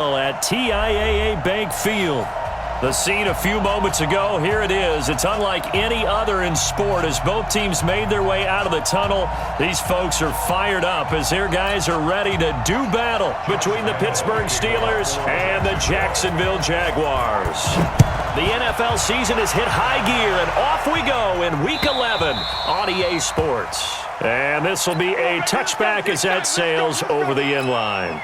At TIAA Bank Field. The scene a few moments ago, here it is. It's unlike any other in sport as both teams made their way out of the tunnel. These folks are fired up as their guys are ready to do battle between the Pittsburgh Steelers and the Jacksonville Jaguars. The NFL season has hit high gear, and off we go in Week 11 on EA Sports. And this will be a touchback as that sails over the end line.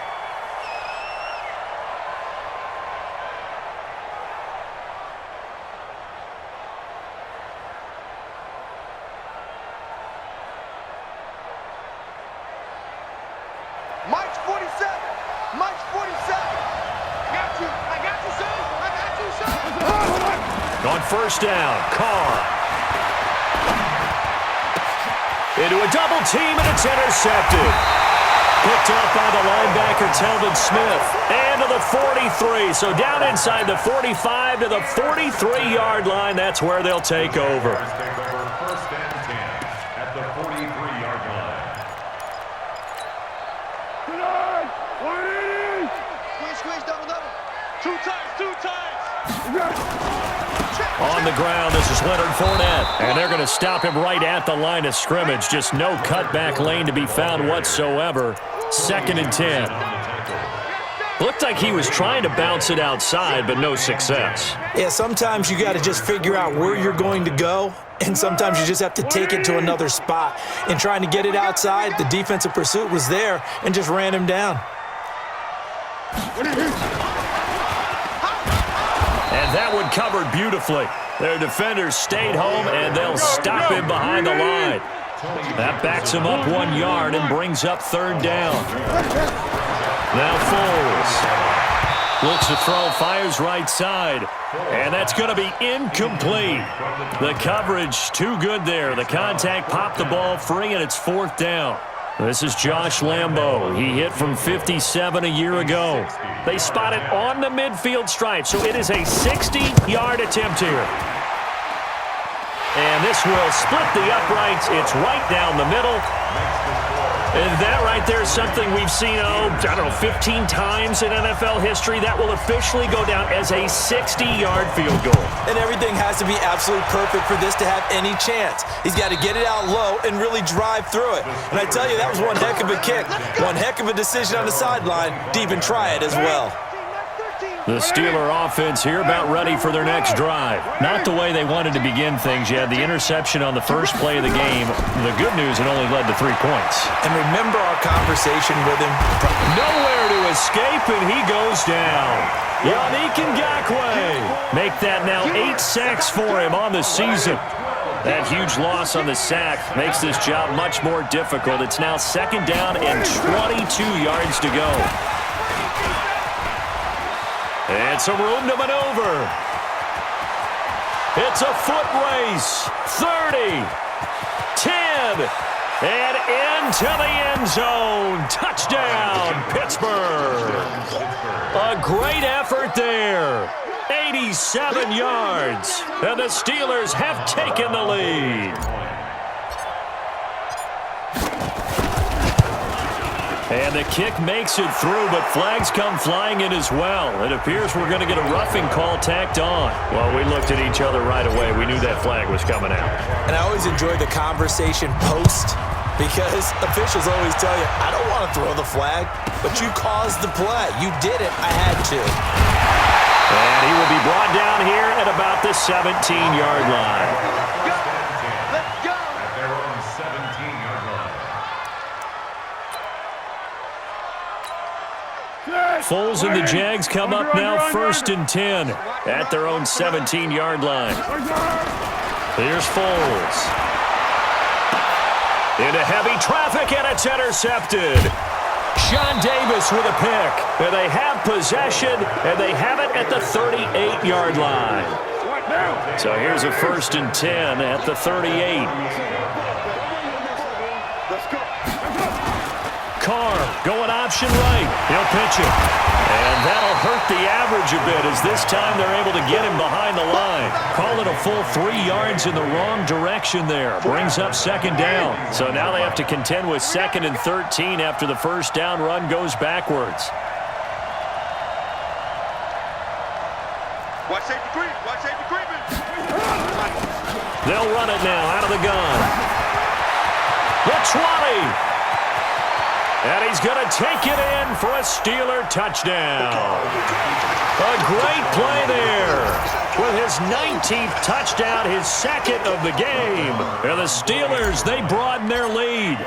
Mike's 47. Mike's 47. I got you, son. I got you, son. On first down, Carr. Into a double team, and it's intercepted. Picked off by the linebacker, Telvin Smith. And to the 43. So down inside the 45 to the 43-yard line. That's where they'll take over. First and 10 at the 43-yard line. Squeeze, double. Two times. On the ground, this is Leonard Fournette. And they're going to stop him right at the line of scrimmage. Just no cutback lane to be found whatsoever. 2nd and 10. Looked like he was trying to bounce it outside, but no success. Yeah, sometimes you got to just figure out where you're going to go, and sometimes you just have to take it to another spot. In trying to get it outside, the defensive pursuit was there and just ran him down. And that one covered beautifully. Their defenders stayed home, and they'll stop him behind the line. That backs him up 1 yard and brings up 3rd down. Now Foles looks to throw, fires right side, and that's going to be incomplete. The coverage too good there. The contact popped the ball free, and it's 4th down. This is Josh Lambo. He hit from 57 a year ago. They spot it on the midfield stripe, so it is a 60-yard attempt here. And this will split the uprights. It's right down the middle. And that right there is something we've seen, 15 times in NFL history. That will officially go down as a 60-yard field goal. And everything has to be absolutely perfect for this to have any chance. He's got to get it out low and really drive through it. And I tell you, that was one heck of a kick. One heck of a decision on the sideline to even try it as well. The Steeler offense here about ready for their next drive. Not the way they wanted to begin things. You had the interception on the first play of the game. The good news, it only led to 3 points. And remember our conversation with him. Nowhere to escape, and he goes down. Yannick Ngakoue. Make that now 8 sacks for him on the season. That huge loss on the sack makes this job much more difficult. It's now 2nd down and 22 yards to go. And some room to maneuver. It's a foot race. 30, 10, and into the end zone. Touchdown, Pittsburgh. A great effort there. 87 yards. And the Steelers have taken the lead. And the kick makes it through, but flags come flying in as well. It appears we're going to get a roughing call tacked on. Well, we looked at each other right away. We knew that flag was coming out. And I always enjoy the conversation post because officials always tell you, I don't want to throw the flag, but you caused the play. You did it. I had to. And he will be brought down here at about the 17-yard line. Let's go. At their own 17-yard line. Foles and the Jags come up now 1st and 10 at their own 17-yard line. Here's Foles. Into heavy traffic, and it's intercepted. Sean Davis with a pick. And they have possession, and they have it at the 38-yard line. So here's a 1st and 10 at the 38. Carr going option right. He'll pitch it. And that'll hurt the average a bit as this time they're able to get him behind the line. Call it a full 3 yards in the wrong direction there. Brings up 2nd down. So now they have to contend with 2nd and 13 after the first down run goes backwards. Watch safety creep. Watch safety creeping. They'll run it now out of the gun. The 20. And he's going to take it in for a Steeler touchdown. A great play there. With his 19th touchdown, his second of the game. And the Steelers, they broaden their lead.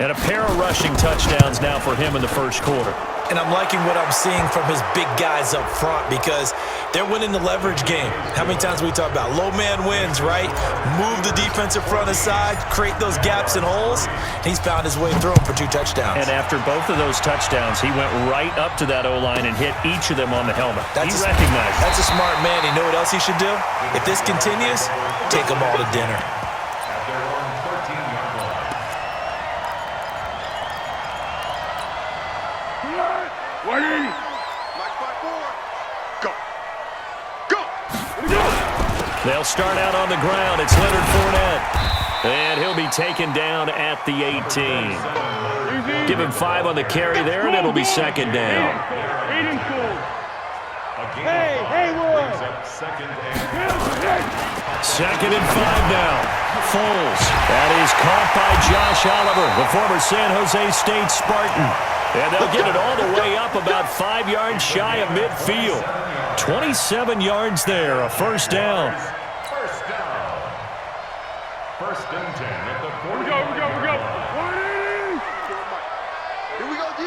And a pair of rushing touchdowns now for him in the first quarter. And I'm liking what I'm seeing from his big guys up front because they're winning the leverage game. How many times we talk about low man wins, right? Move the defensive front aside, create those gaps and holes. He's found his way through them for 2 touchdowns. And after both of those touchdowns, he went right up to that O-line and hit each of them on the helmet. He recognized it. That's a smart man. You know what else he should do? If this continues, take them all to dinner. At their own 13-yard line. Mike 5-4. Go. Go. They'll start out on the ground. It's Leonard Fournette. And he'll be taken down at the 18. Give him 5 on the carry there, and it'll be second down. Hey, Wood. Second and 5 now. Foles. That is caught by Josh Oliver, the former San Jose State Spartan. And they'll get it all the way up about 5 yards shy of midfield. 27 yards there, a first down. First down. First and 10 at the 40. Here we go, D.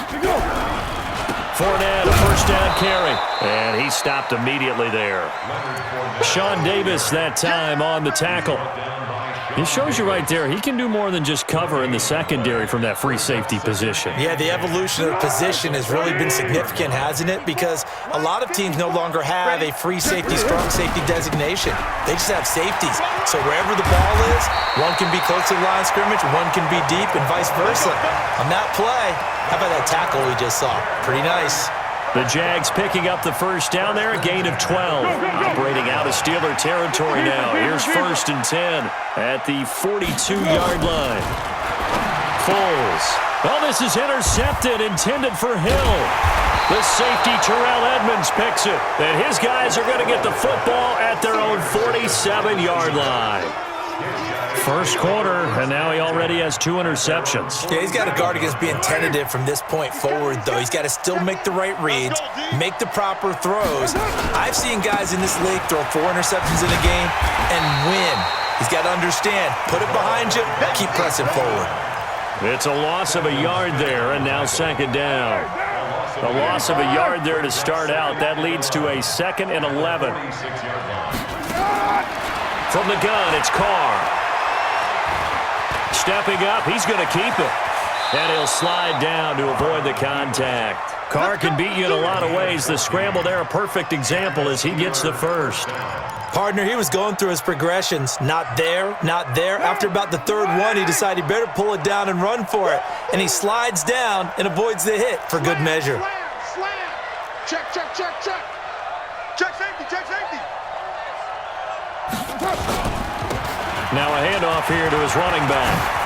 Here we go. Fournette, a first down carry. And he stopped immediately there. Sean Davis that time on the tackle. He shows you right there, he can do more than just cover in the secondary from that free safety position. Yeah, the evolution of the position has really been significant, hasn't it? Because a lot of teams no longer have a free safety, strong safety designation. They just have safeties. So wherever the ball is, one can be close to the line of scrimmage, one can be deep, and vice versa. On that play, how about that tackle we just saw? Pretty nice. The Jags picking up the first down there, a gain of 12. Operating out of Steeler territory now. Here's first and 10 at the 42-yard line. Foles. Well, this is intercepted, intended for Hill. The safety, Terrell Edmonds, picks it. And his guys are going to get the football at their own 47-yard line. First quarter, and now he already has 2 interceptions. Yeah, he's got to guard against being tentative from this point forward, though. He's got to still make the right reads, make the proper throws. I've seen guys in this league throw 4 interceptions in a game and win. He's got to understand, put it behind you, keep pressing forward. It's a loss of a yard there, and now second down. A loss of a yard there to start out. That leads to a 2nd and 11. From the gun, it's Carr. Stepping up, he's going to keep it. And he'll slide down to avoid the contact. Carr can beat you in a lot of ways. The scramble there, a perfect example as he gets the first. Partner, he was going through his progressions. Not there, not there. After about the 3rd one, he decided he better pull it down and run for it. And he slides down and avoids the hit for good measure. Slam. Check, check, check, check. Check safety, check safety. Now a handoff here to his running back.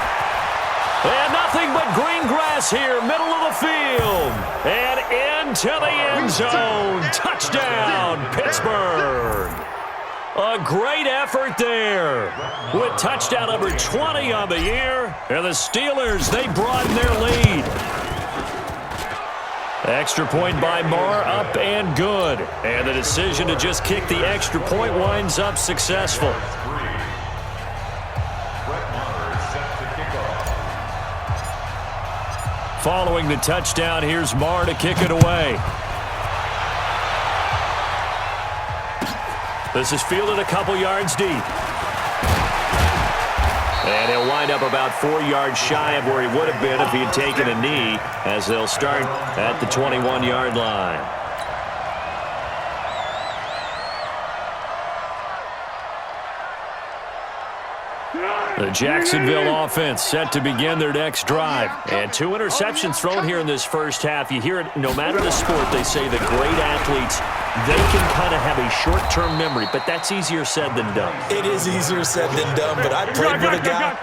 And nothing but green grass here, middle of the field. And into the end zone. Touchdown, Pittsburgh. A great effort there. With touchdown number 20 on the year. And the Steelers, they broaden their lead. Extra point by Marr, up and good. And the decision to just kick the extra point winds up successful. Following the touchdown, here's Marr to kick it away. This is fielded a couple yards deep. And he'll wind up about 4 yards shy of where he would have been if he had taken a knee, as they'll start at the 21-yard line. The Jacksonville offense set to begin their next drive. And 2 interceptions thrown here in this first half. You hear it no matter the sport, they say the great athletes they can kind of have a short-term memory, but that's easier said than done. It is easier said than done, but I played with a guy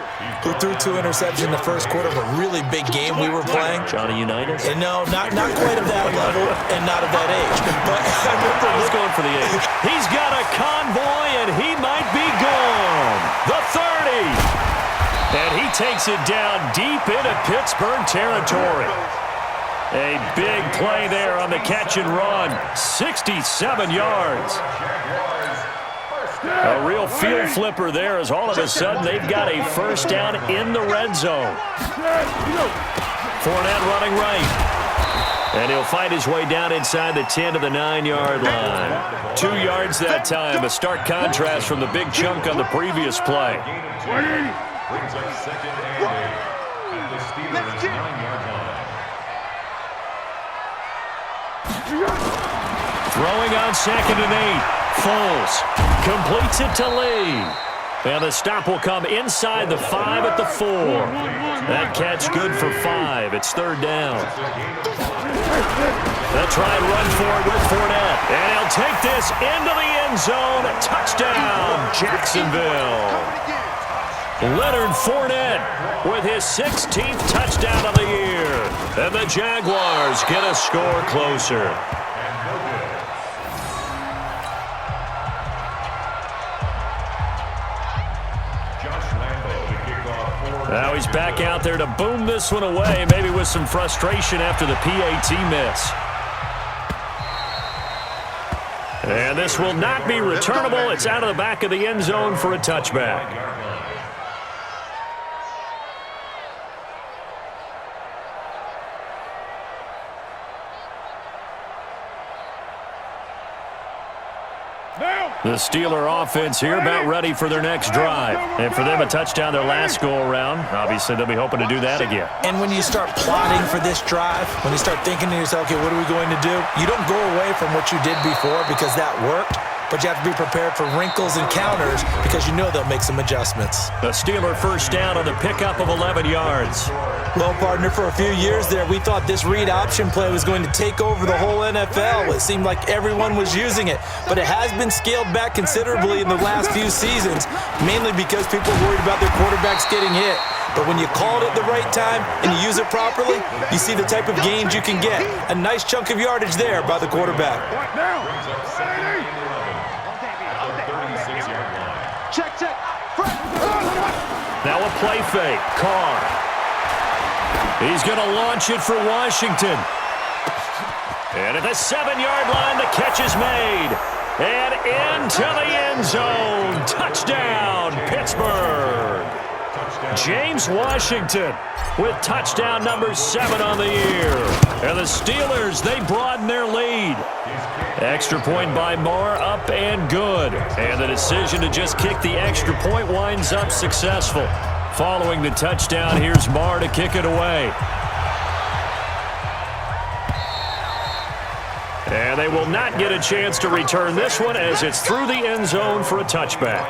who threw 2 interceptions in the first quarter of a really big game we were playing. Johnny Unitas? And no, not quite of that level and not of that age. But I was going for the age. He's got a convoy, and he might be gone. The 30. And he takes it down deep into Pittsburgh territory. A big play there on the catch and run. 67 yards. A real field flipper there as all of a sudden they've got a first down in the red zone. Fournette running right. And he'll find his way down inside the 10 to the 9-yard line. 2 yards that time. A stark contrast from the big chunk on the previous play. Brings up second and 8 at the Steelers' 9-yard line. Throwing on second and 8. Foles completes it to Lee. And the stop will come inside the 5 at the 4. That catch good for 5. It's third down. They'll try and run for it with Fournette. And he'll take this into the end zone. Touchdown, Jacksonville. Leonard Fournette with his 16th touchdown of the year. And the Jaguars get a score closer. Now he's back out there to boom this one away, maybe with some frustration after the PAT miss. And this will not be returnable. It's out of the back of the end zone for a touchback. The Steeler offense here about ready for their next drive. And for them, a touchdown their last go-around. Obviously, they'll be hoping to do that again. And when you start plotting for this drive, when you start thinking to yourself, okay, what are we going to do? You don't go away from what you did before because that worked. But you have to be prepared for wrinkles and counters because you know they'll make some adjustments. The Steeler first down on the pickup of 11 yards. Well, partner, for a few years there, we thought this read option play was going to take over the whole NFL. It seemed like everyone was using it. But it has been scaled back considerably in the last few seasons, mainly because people are worried about their quarterbacks getting hit. But when you call it at the right time and you use it properly, you see the type of gains you can get. A nice chunk of yardage there by the quarterback. Check. Now a play fake. Carr. He's going to launch it for Washington. And at the 7-yard line, the catch is made. And into the end zone. Touchdown, Pittsburgh. James Washington with touchdown number 7 on the year. And the Steelers, they broaden their lead. Extra point by Marr, up and good. And the decision to just kick the extra point winds up successful. Following the touchdown, here's Marr to kick it away. And they will not get a chance to return this one as it's through the end zone for a touchback.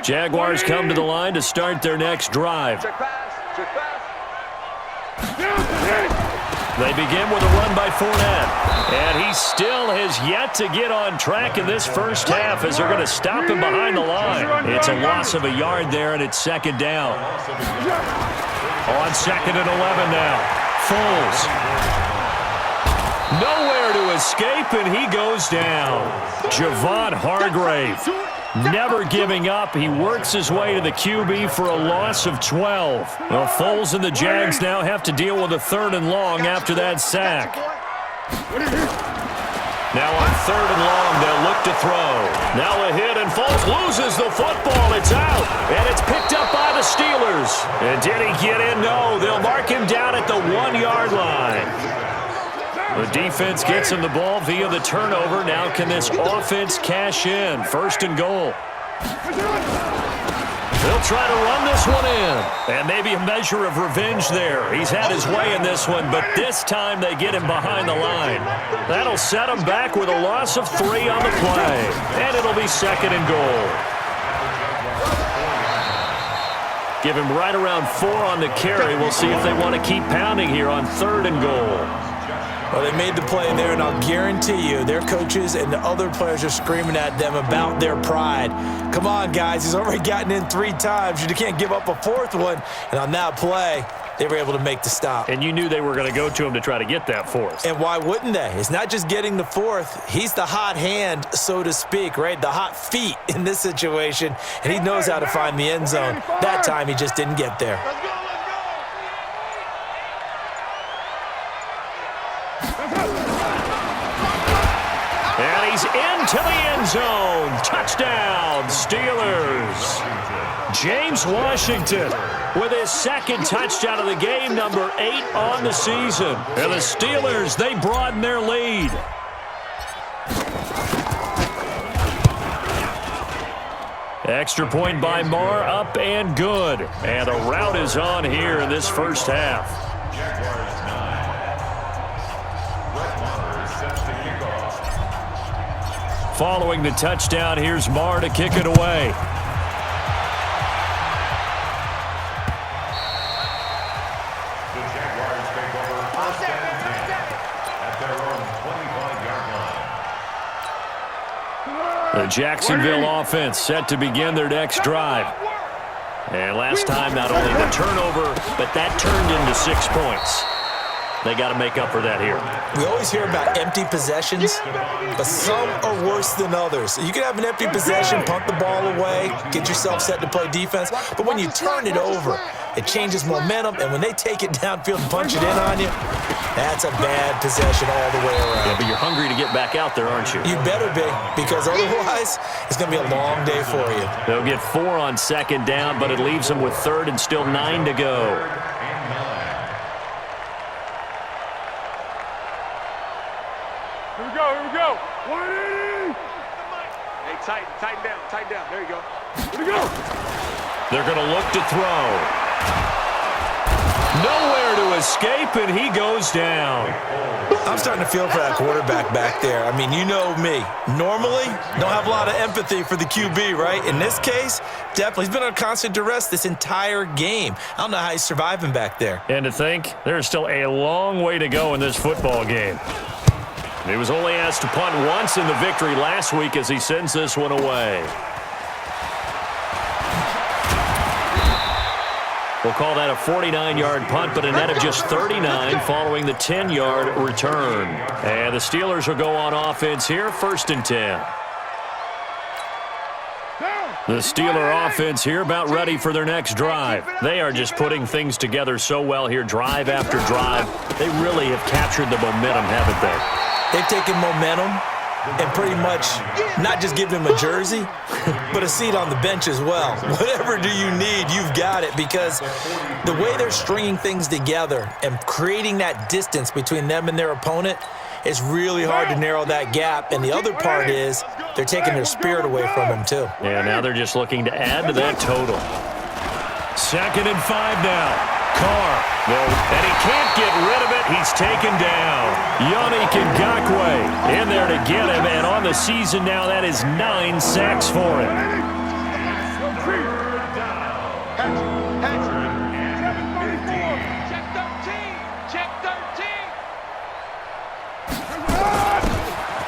Jaguars come to the line to start their next drive. They begin with a run by Fournette. And he still has yet to get on track in this first half as they're going to stop him behind the line. It's a loss of a yard there, and it's second down. On second and 11 now. Foles. Nowhere to escape, and he goes down. Javon Hargrave. Never giving up. He works his way to the QB for a loss of 12. Well, Foles and the Jags now have to deal with a 3rd and long after that sack. Now on 3rd and long, they'll look to throw. Now a hit, and Foles loses the football. It's out, and it's picked up by the Steelers. And did he get in? No. They'll mark him down at the 1-yard line. The defense gets him the ball via the turnover. Now can this offense cash in? 1st and goal. They'll try to run this one in. And maybe a measure of revenge there. He's had his way in this one, but this time they get him behind the line. That'll set him back with a loss of 3 on the play. And it'll be 2nd and goal. Give him right around 4 on the carry. We'll see if they want to keep pounding here on 3rd and goal. Well, they made the play there, and I'll guarantee you their coaches and the other players are screaming at them about their pride. Come on, guys. He's already gotten in 3 times. You can't give up a 4th one. And on that play, they were able to make the stop. And you knew they were going to go to him to try to get that 4th. And why wouldn't they? It's not just getting the 4th. He's the hot hand, so to speak, right? The hot feet in this situation. And he knows how to find the end zone. That time, he just didn't get there. Let's go, let's go. And he's into the end zone. Touchdown, Steelers. James Washington with his 2nd touchdown of the game, number 8 on the season. And the Steelers, they broaden their lead. Extra point by Marr, up and good. And the route is on here in this first half. Jaguars 9. Brett Maher sets the kickoff. Following the touchdown, here's Marr to kick it away. The Jaguars take over first and 10 at their own 25-yard line. The Jacksonville offense set to begin their next drive. And last time, not only the turnover, but that turned into 6 points. They got to make up for that here. We always hear about empty possessions, but some are worse than others. You can have an empty possession, punt the ball away, get yourself set to play defense, but when you turn it over, it changes momentum, and when they take it downfield and punch it in on you, that's a bad possession all the way around. Yeah, but you're hungry to get back out there, aren't you? You better be, because otherwise, it's going to be a long day for you. They'll get 4 on 2nd down, but it leaves them with 3rd and still 9 to go. Here we go. 180. Hey, tighten down. There you go. Here we go. They're going to look to throw. Nowhere to escape, and he goes down. I'm starting to feel for that quarterback back there. I mean, you know me. Normally, don't have a lot of empathy for the QB, right? In this case, definitely. He's been on constant duress this entire game. I don't know how he's surviving back there. And to think, there's still a long way to go in this football game. He was only asked to punt once in the victory last week as he sends this one away. We'll call that a 49-yard punt, but a net of just 39 following the 10-yard return. And the Steelers will go on offense here, 1st and 10. The Steeler offense here about ready for their next drive. They are just putting things together so well here, drive after drive. They really have captured the momentum, haven't they? They've taken momentum and pretty much not just give him a jersey, but a seat on the bench as well. Whatever do you need, you've got it, because the way they're stringing things together and creating that distance between them and their opponent is really hard to narrow that gap. And the other part is they're taking their spirit away from him too. Yeah, now they're just looking to add to that total. 2nd and 5 now. Carr. And he can't get rid of it. He's taken down. Yannick Ngakoue in there to get him. And on the season now, that is 9 sacks for him. Check 13.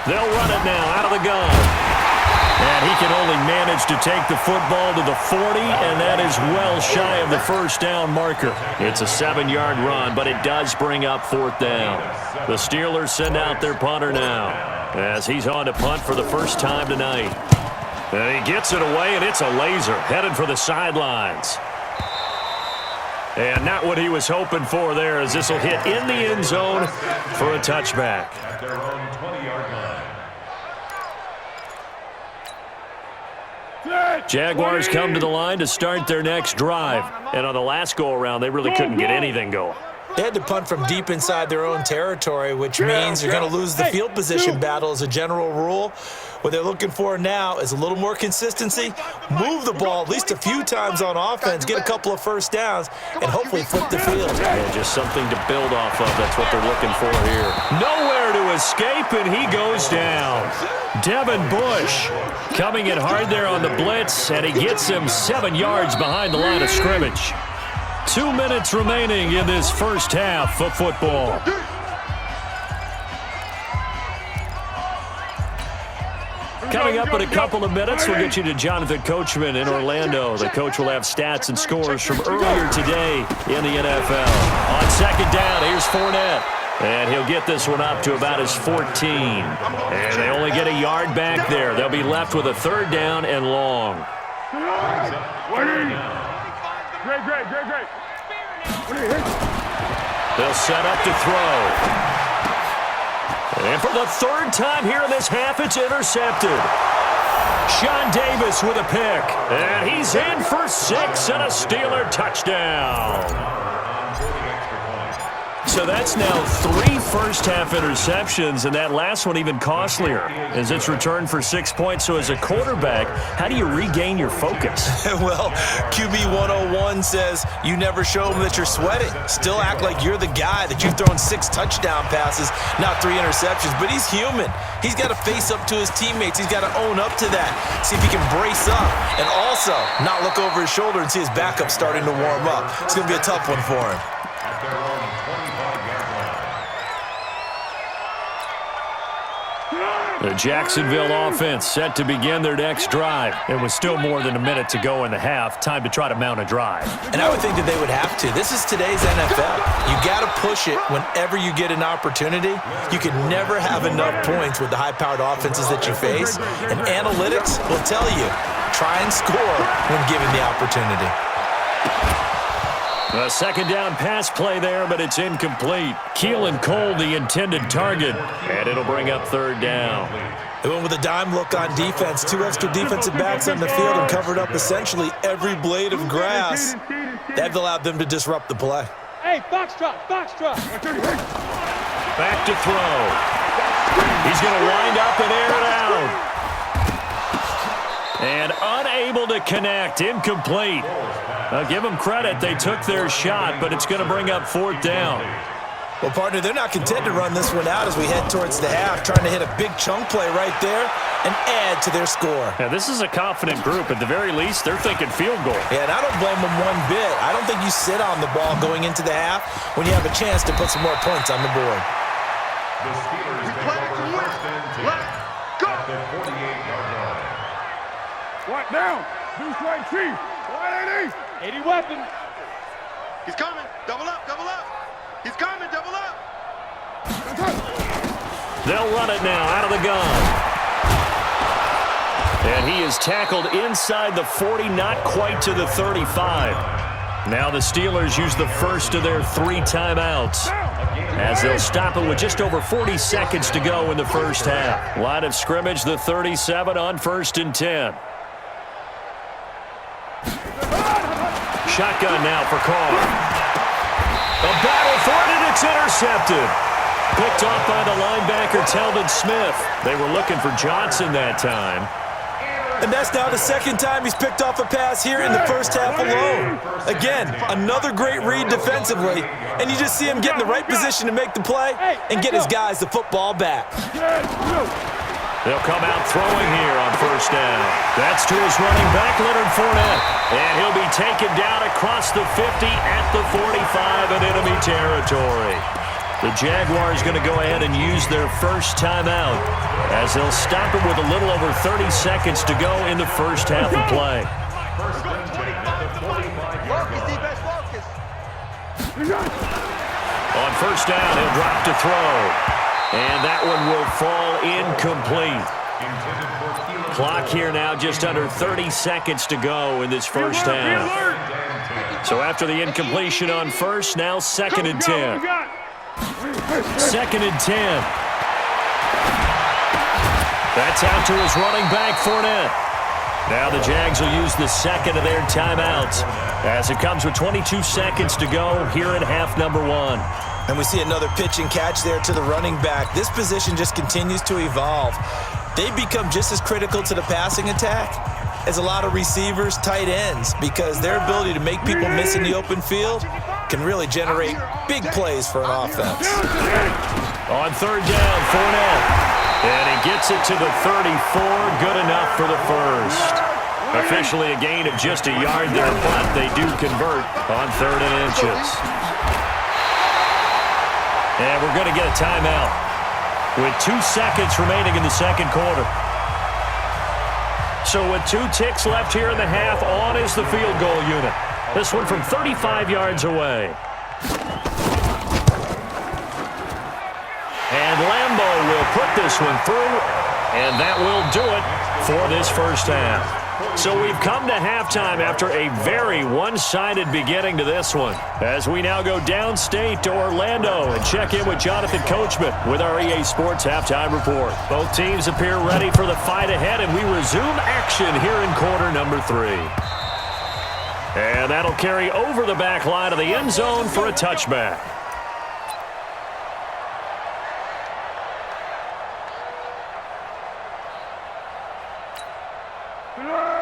They'll run it now out of the gun. And he can only manage to take the football to the 40, and that is well shy of the first down marker. It's a 7-yard run, but it does bring up 4th down. The Steelers send out their punter now as he's on to punt for the first time tonight. And he gets it away, and it's a laser headed for the sidelines. And not what he was hoping for there, as this will hit in the end zone for a touchback. At their own 20-yard line. Jaguars come to the line to start their next drive. And on the last go-around, they really couldn't get anything going. They had to punt from deep inside their own territory, which means you're going to lose the field position battle as a general rule. What they're looking for now is a little more consistency, move the ball at least a few times on offense, get a couple of first downs, and hopefully flip the field. Yeah, just something to build off of. That's what they're looking for here. Nowhere to escape, and he goes down. Devin Bush coming in hard there on the blitz, and he gets him 7 yards behind the line of scrimmage. 2 minutes remaining in this first half of football. Coming up in a couple of minutes, we'll get you to Jonathan Coachman in Orlando. The coach will have stats and scores from earlier today in the NFL. On second down, here's Fournette. And he'll get this one up to about his 14. And they only get a yard back there. They'll be left with a third down and long. Great. They'll set up to throw. And for the third time here in this half, it's intercepted. Sean Davis with a pick. And he's in for 6 and a Steeler touchdown. So that's now 3 first-half interceptions, and that last one even costlier as it's returned for 6 points. So as a quarterback, how do you regain your focus? Well, QB 101 says you never show them that you're sweating. Still act like you're the guy, that you've thrown 6 touchdown passes, not 3 interceptions. But he's human. He's got to face up to his teammates. He's got to own up to that, see if he can brace up, and also not look over his shoulder and see his backup starting to warm up. It's going to be a tough one for him. The Jacksonville offense set to begin their next drive. It was still more than a minute to go in the half. Time to try to mount a drive. And I would think that they would have to. This is today's NFL. You got to push it whenever you get an opportunity. You can never have enough points with the high-powered offenses that you face. And analytics will tell you, try and score when given the opportunity. A second down pass play there, but it's incomplete. Keelan Cole, the intended target, and it'll bring up third down. They went with a dime look on defense. 2 extra defensive backs on the field and covered up essentially every blade of grass. That allowed them to disrupt the play. Hey, box drop. Back to throw. He's going to wind up and air it out. And unable to connect. Incomplete. Give them credit. They took their shot, but it's going to bring up fourth down. Well, partner, they're not content to run this one out as we head towards the half, trying to hit a big chunk play right there and add to their score. Yeah, this is a confident group. At the very least, they're thinking field goal. Yeah, and I don't blame them one bit. I don't think you sit on the ball going into the half when you have a chance to put some more points on the board. The Steelers take over first and 10 at the 48-yard line. What down? Deuce right chief. 180. 80 weapon. He's coming. Double up. He's coming. Double up. They'll run it now out of the gun. And he is tackled inside the 40, not quite to the 35. Now the Steelers use the first of their 3 timeouts, as they'll stop it with just over 40 seconds to go in the first half. Line of scrimmage, the 37 on 1st and 10. Shotgun now for Carr. A battle for it, and it's intercepted. Picked off by the linebacker, Telvin Smith. They were looking for Johnson that time. And that's now the second time he's picked off a pass here in the first half alone. Again, another great read defensively, and you just see him get in the right position to make the play and get his guys the football back. They'll come out throwing here on first down. That's to his running back, Leonard Fournette. And he'll be taken down across the 50 at the 45 in enemy territory. The Jaguars going to go ahead and use their first timeout as they'll stop it with a little over 30 seconds to go in the first half of play. First and 10 at the 45-yard line. On first down, he'll drop to throw. And that one will fall incomplete. Clock here now, just under 30 seconds to go in this first half. So after the incompletion on first, now 2nd and 10. 2nd and 10. That's out to his running back, Fournette. Now the Jags will use the second of their timeouts as it comes with 22 seconds to go here in half number 1. And we see another pitch and catch there to the running back. This position just continues to evolve. They become just as critical to the passing attack as a lot of receivers, tight ends, because their ability to make people miss in the open field can really generate big plays for an offense. On third down, Fournette. And he gets it to the 34. Good enough for the first. Officially a gain of just a yard there, but they do convert on 3rd and inches. And we're going to get a timeout with 2 seconds remaining in the second quarter. So with 2 ticks left here in the half, on is the field goal unit. This one from 35 yards away. And Lambeau will put this one through, and that will do it for this first half. So we've come to halftime after a very one-sided beginning to this one. As we now go downstate to Orlando and check in with Jonathan Coachman with our EA Sports Halftime Report. Both teams appear ready for the fight ahead, and we resume action here in quarter number 3. And that'll carry over the back line of the end zone for a touchback.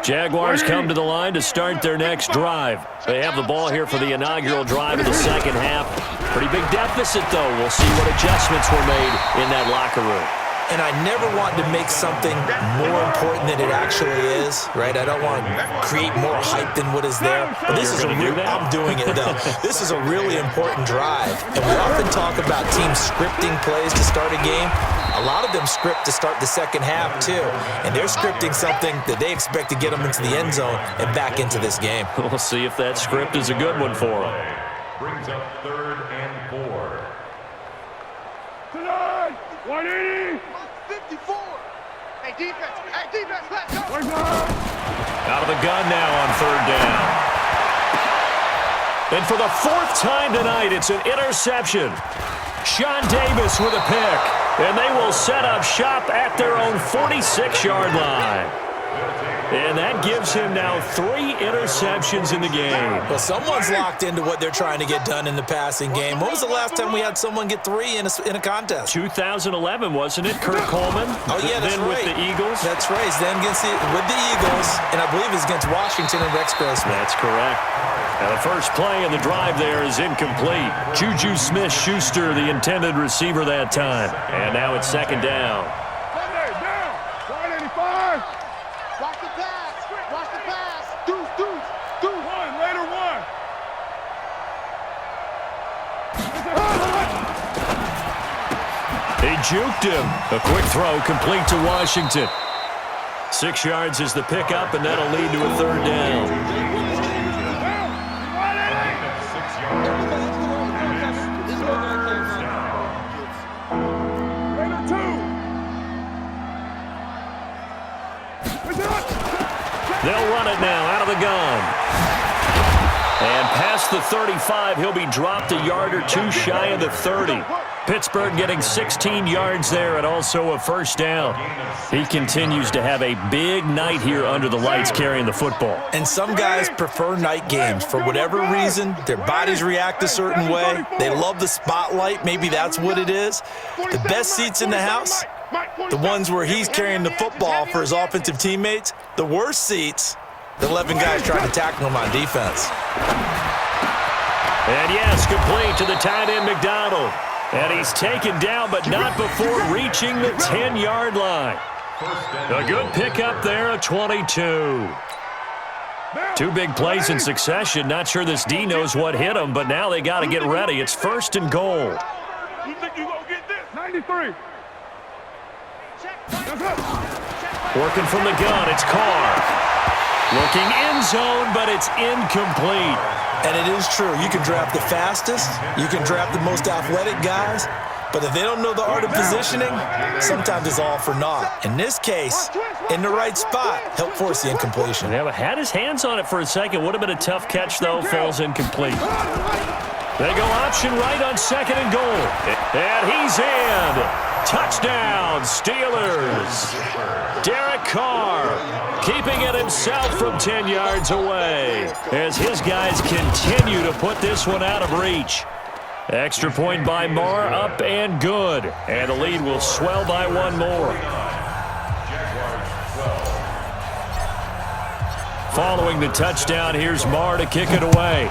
Jaguars come to the line to start their next drive. They have the ball here for the inaugural drive of the second half. Pretty big deficit, though. We'll see what adjustments were made in that locker room. And I never want to make something more important than it actually is, right? I don't want to create more hype than what is there. But this is I'm doing it, though. This is a really important drive. And we often talk about teams scripting plays to start a game. A lot of them script to start the second half, too. And they're scripting something that they expect to get them into the end zone and back into this game. We'll see if that script is a good one for them. Brings up 3rd and 4. Tonight, 180. 54. Hey, defense, let's go. Out of the gun now on 3rd down. And for the 4th time tonight, it's an interception. Sean Davis with a pick. And they will set up shop at their own 46-yard line. And that gives him now 3 interceptions in the game. Well, someone's locked into what they're trying to get done in the passing game. When was the last time we had someone get 3 in a contest? 2011, wasn't it? Kurt Coleman? Oh, yeah, that's then right. with the Eagles? That's right. He's then with the Eagles, and I believe it's against Washington and Rex Grossman. That's correct. Now, the first play of the drive there is incomplete. Juju Smith-Schuster, the intended receiver that time. And now it's 2nd down. Sunday, down. 185. Watch the pass. Deuce. One, later one. He juked him. A quick throw complete to Washington. 6 yards is the pickup, and that'll lead to a 3rd down. They'll run it now out of the gun. And past the 35, he'll be dropped a yard or 2 shy of the 30. Pittsburgh getting 16 yards there and also a 1st down. He continues to have a big night here under the lights carrying the football. And some guys prefer night games. For whatever reason, their bodies react a certain way. They love the spotlight. Maybe that's what it is. The best seats in the house, the ones where he's carrying the football for his offensive teammates. The worst seats, the 11 guys trying to tackle him on defense. And yes, complete to the tight end McDonald. And he's taken down, but not before reaching the 10-yard line. A good pickup there, a 22. 2 big plays in succession. Not sure this D knows what hit him, but now they got to get ready. It's 1st and goal. You think you gonna get this? 93. Working from the gun, it's Carr. Looking end zone, but it's incomplete. And it is true. You can draft the fastest. You can draft the most athletic guys. But if they don't know the art of positioning, sometimes it's all for naught. In this case, in the right spot, help force the incompletion. Yeah, but had his hands on it for a second. Would have been a tough catch, though. Falls incomplete. They go option right on 2nd and goal. And he's in. Touchdown, Steelers. Derek Carr keeping it himself from 10 yards away as his guys continue to put this one out of reach. Extra point by Marr, up and good. And the lead will swell by 1 more. Following the touchdown, here's Marr to kick it away.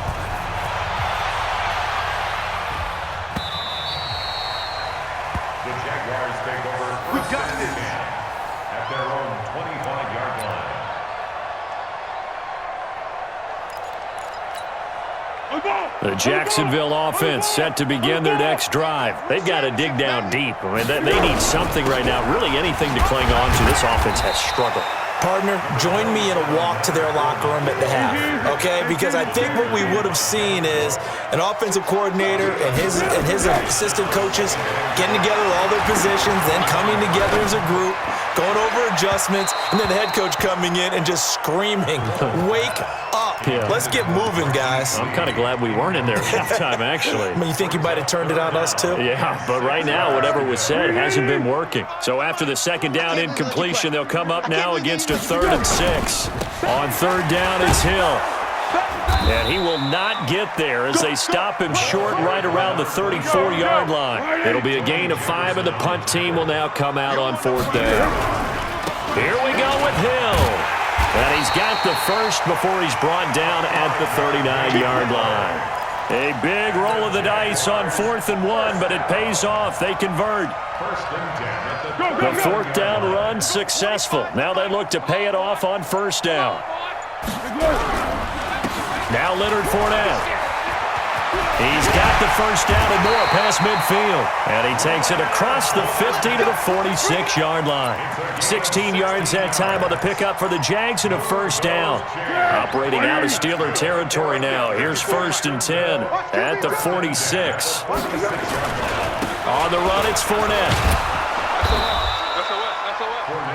The Jacksonville offense set to begin their next drive. They've got to dig down deep. I mean, they need something right now, really anything to cling on to. This offense has struggled. Partner, join me in a walk to their locker room at the half, okay? Because I think what we would have seen is an offensive coordinator and his assistant coaches getting together with all their positions, then coming together as a group, going over adjustments, and then the head coach coming in and just screaming, "Wake up. Yeah. Let's get moving, guys." I'm kind of glad we weren't in there at halftime, actually. I mean, you think you might have turned it on us, too? Yeah, but right now, whatever was said hasn't been working. So after the second down incompletion, they'll come up now against a 3rd and 6. On 3rd down, it's Hill. And he will not get there as they stop him short right around the 34-yard line. It'll be a gain of 5, and the punt team will now come out on 4th down. Here we go with Hill. And he's got the first before he's brought down at the 39-yard line. A big roll of the dice on 4th and 1, but it pays off. They convert. The 4th down run successful. Now they look to pay it off on 1st down. Now Leonard Fournette. He's got the first down and more past midfield. And he takes it across the 50 to the 46-yard line. 16 yards that time on the pickup for the Jags and a 1st down. Operating out of Steeler territory now. Here's 1st and 10 at the 46. On the run, it's Fournette.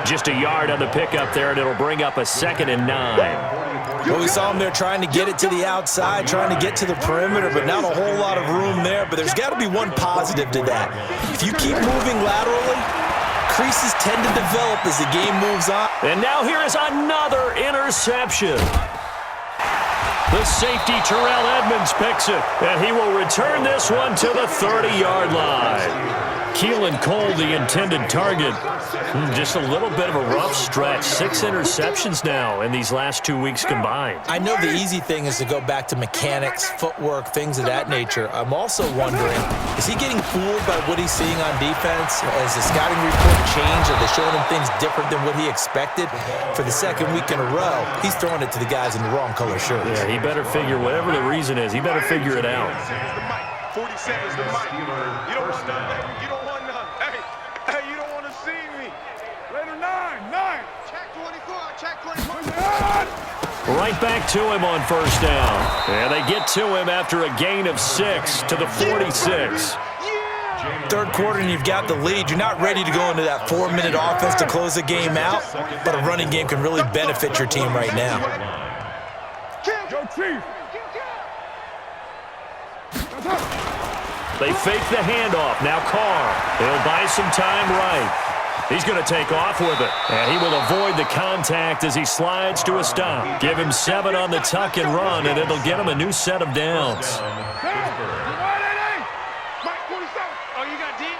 Just a yard on the pickup there, and it'll bring up a 2nd and 9. Well, we saw him there trying to get it to the outside, trying to get to the perimeter, but not a whole lot of room there. But there's got to be one positive to that. If you keep moving laterally, creases tend to develop as the game moves on. And now here is another interception. The safety, Terrell Edmonds, picks it, and he will return this one to the 30-yard line. Keelan Cole, the intended target. Just a little bit of a rough stretch. 6 interceptions now in these last 2 weeks combined. I know the easy thing is to go back to mechanics, footwork, things of that nature. I'm also wondering, is he getting fooled by what he's seeing on defense? Has the scouting report changed? Are they showing him things different than what he expected? For the 2nd week in a row, he's throwing it to the guys in the wrong color shirts. Yeah, he better figure, whatever the reason is, he better figure it out. 47 is the mic. You don't want none. You don't want none. Hey, you don't want to see me. Later, 9. Check 24. Check 24. Right back to him on 1st down. And they get to him after a gain of 6 to the 46. 3rd quarter and you've got the lead. You're not ready to go into that 4-minute offense to close the game out, but a running game can really benefit your team right now. Yo, Chief. They fake the handoff. Now Carr. He'll buy some time right. He's going to take off with it. And he will avoid the contact as he slides to a stop. Give him 7 on the tuck and run, and it'll get him a new set of downs. Oh, you got deep?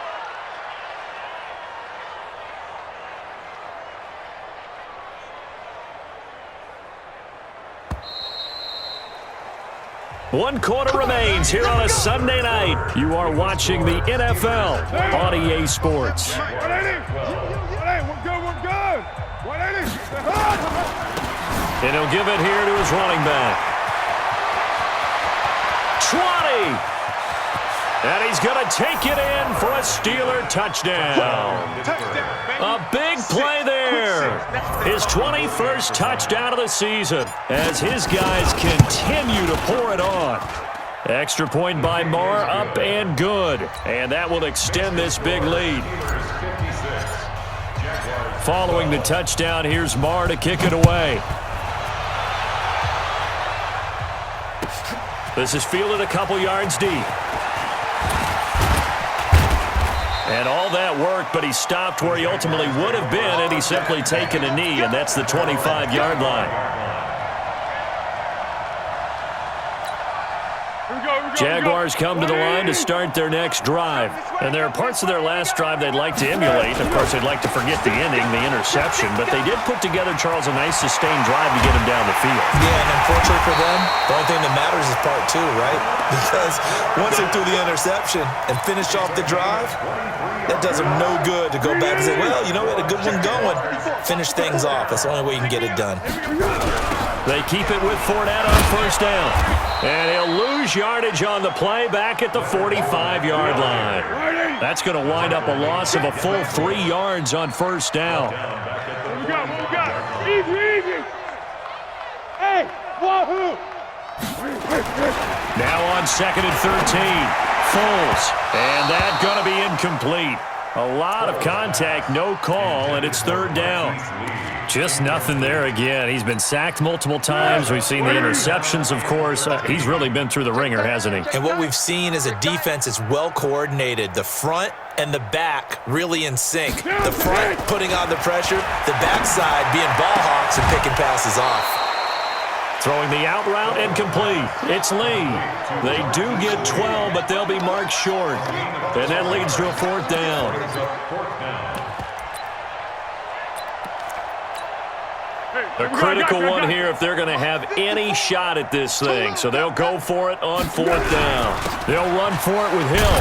One quarter remains here on a Sunday night. You are watching the NFL on EA Sports. 180. We're good. 180. And he'll give it here to his running back. 20. And he's going to take it in for a Steeler touchdown. A big play there. His 21st touchdown of the season as his guys continue to pour it on. Extra point by Marr, up and good. And that will extend this big lead. Following the touchdown, here's Marr to kick it away. This is fielded a couple yards deep. And all that worked, but he stopped where he ultimately would have been, and he's simply taken a knee, and that's the 25-yard line. Jaguars come to the line to start their next drive. And there are parts of their last drive they'd like to emulate. Of course, they'd like to forget the ending, the interception. But they did put together, Charles, a nice sustained drive to get him down the field. Yeah, and unfortunately for them, the only thing that matters is part 2, right? Because once they threw the interception and finished off the drive, that does them no good to go back and say, well, you know, we had a good one going. Finish things off. That's the only way you can get it done. They keep it with Fournette on 1st down. And he'll lose yardage on the play back at the 45-yard line. That's going to wind up a loss of a full 3 yards on 1st down. What we got? Easy. Hey, wahoo! Now on 2nd and 13. Foles. And that's going to be incomplete. A lot of contact, no call, and it's 3rd down. Just nothing there again. He's been sacked multiple times. We've seen the interceptions, of course. He's really been through the ringer, hasn't he? And what we've seen is a defense that's well coordinated. The front and the back really in sync. The front putting on the pressure, the backside being ball hawks and picking passes off. Throwing the out route and complete. It's Lee. They do get 12, but they'll be marked short. And that leads to a 4th down. A critical one here if they're going to have any shot at this thing. So they'll go for it on 4th down. They'll run for it with Hill.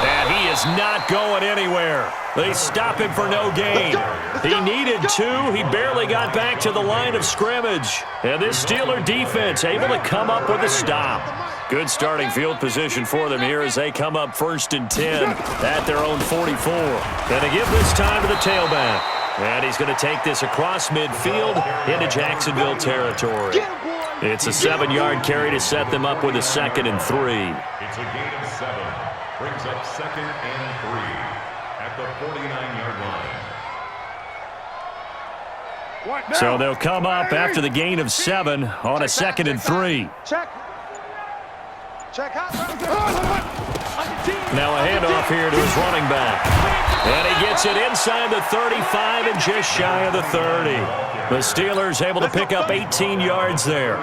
And he is not going anywhere. They stop him for no gain. He needed 2. He barely got back to the line of scrimmage. And this Steeler defense able to come up with a stop. Good starting field position for them here as they come up 1st and 10 at their own 44. And to give this time to the tailback. And he's going to take this across midfield into Jacksonville territory. It's a 7-yard carry to set them up with a 2nd and 3. It's a gain of 7. Brings up 2nd and 3 at the 49-yard line. So they'll come up after the gain of 7 on a 2nd and 3. Check out. Now a handoff here to his running back. And he gets it inside the 35 and just shy of the 30. The Steelers able to pick up 18 yards there.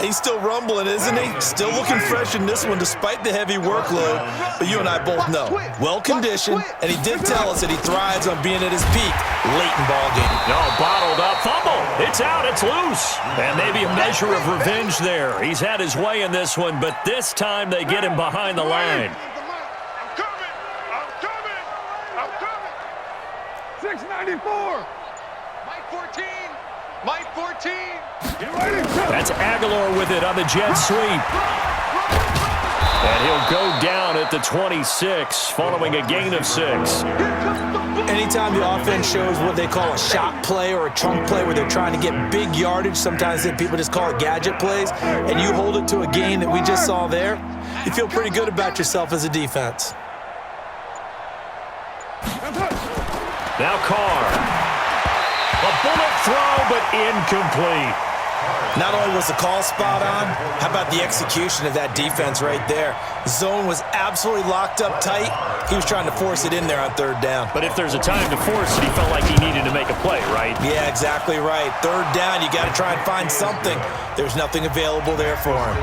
He's still rumbling, isn't he? Still looking fresh in this one despite the heavy workload. But you and I both know, well-conditioned, and he did tell us that he thrives on being at his peak late in ball game. No, bottled up. Fumble. It's out. It's loose. And maybe a measure of revenge there. He's had his way in this one, but this time they get him behind the line. 694. Mike 14. That's Aguilar with it on the jet sweep. And he'll go down at the 26 following a gain of 6. Anytime the offense shows what they call a shot play or a chunk play where they're trying to get big yardage, sometimes people just call it gadget plays, and you hold it to a gain that we just saw there, you feel pretty good about yourself as a defense. Now Carr. A bullet throw, but incomplete. Not only was the call spot on, how about the execution of that defense right there? Zone was absolutely locked up tight. He was trying to force it in there on 3rd down. But if there's a time to force it, he felt like he needed to make a play, right? Yeah, exactly right. 3rd down, you got to try and find something. There's nothing available there for him.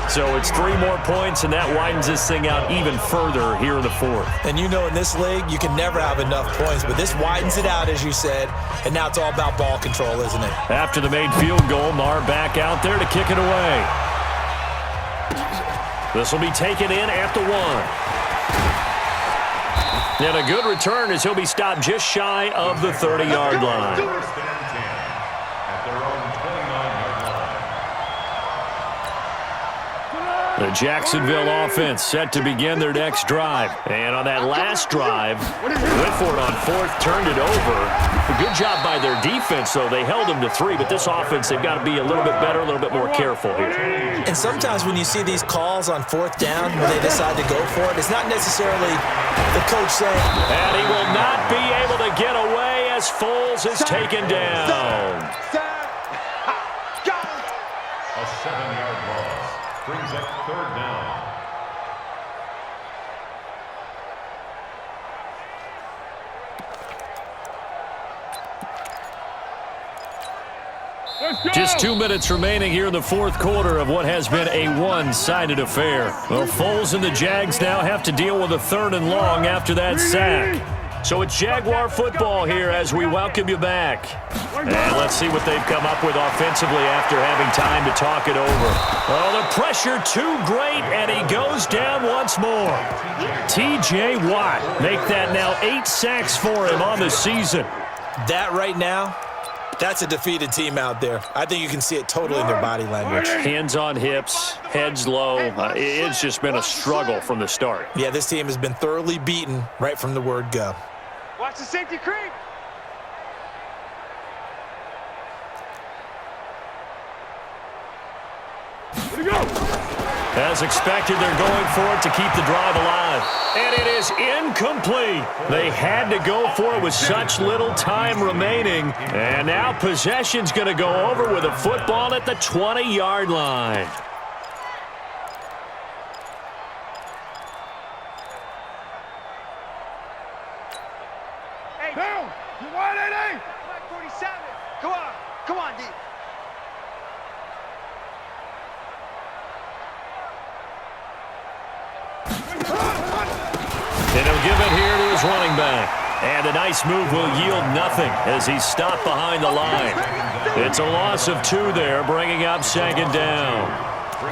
So it's 3 more points, and that widens this thing out even further here in the 4th. And you know in this league, you can never have enough points, but this widens it out, as you said, and now it's all about ball control, isn't it? After the made field goal, Marr back out there to kick it away. This will be taken in at the 1. And a good return as he'll be stopped just shy of the 30-yard line. The Jacksonville offense set to begin their next drive. And on that last drive, Whitford on 4th turned it over. A good job by their defense, though. They held them to 3, but this offense, they've got to be a little bit better, a little bit more careful here. And sometimes when you see these calls on 4th down, when they decide to go for it, it's not necessarily the coach saying. And he will not be able to get away as Foles is taken down. A 7-yard loss brings up 3rd down. Just 2 minutes remaining here in the 4th quarter of what has been a one-sided affair. Well, Foles and the Jags now have to deal with a 3rd and long after that sack. So it's Jaguar football here as we welcome you back. And let's see what they've come up with offensively after having time to talk it over. Oh, the pressure too great, and he goes down once more. T.J. Watt make that now 8 sacks for him on the season. That right now, that's a defeated team out there. I think you can see it totally in their body language. Hands on hips, heads low. It's just been a struggle from the start. Yeah, this team has been thoroughly beaten right from the word go. Watch the safety creep. As expected, they're going for it to keep the drive alive. And it is incomplete. They had to go for it with such little time remaining. And now possession's going to go over with a football at the 20-yard line. Hey, down. You wide, 88. 47. Come on. Come on, D. And he'll give it here to his running back. And a nice move will yield nothing as he's stopped behind the line. It's a loss of 2 there, bringing up 2nd down.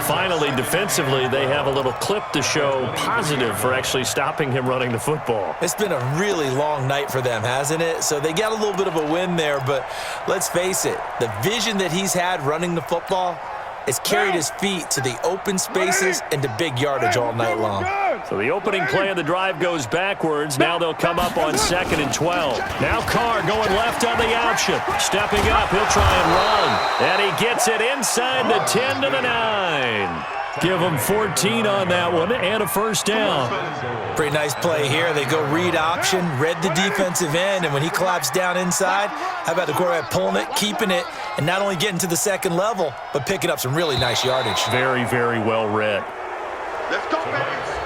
Finally, defensively, they have a little clip to show positive for actually stopping him running the football. It's been a really long night for them, hasn't it? So they got a little bit of a win there, but let's face it, the vision that he's had running the football has carried his feet to the open spaces and to big yardage all night long. So the opening play of the drive goes backwards. Now they'll come up on 2nd and 12. Now Carr going left on the option. Stepping up, he'll try and run. And he gets it inside the 10 to the 9. Give him 14 on that one and a 1st down. Pretty nice play here. They go read option, read the defensive end, and when he collapsed down inside, how about the quarterback pulling it, keeping it, and not only getting to the 2nd level, but picking up some really nice yardage. Very, very well read. Let's go, baby.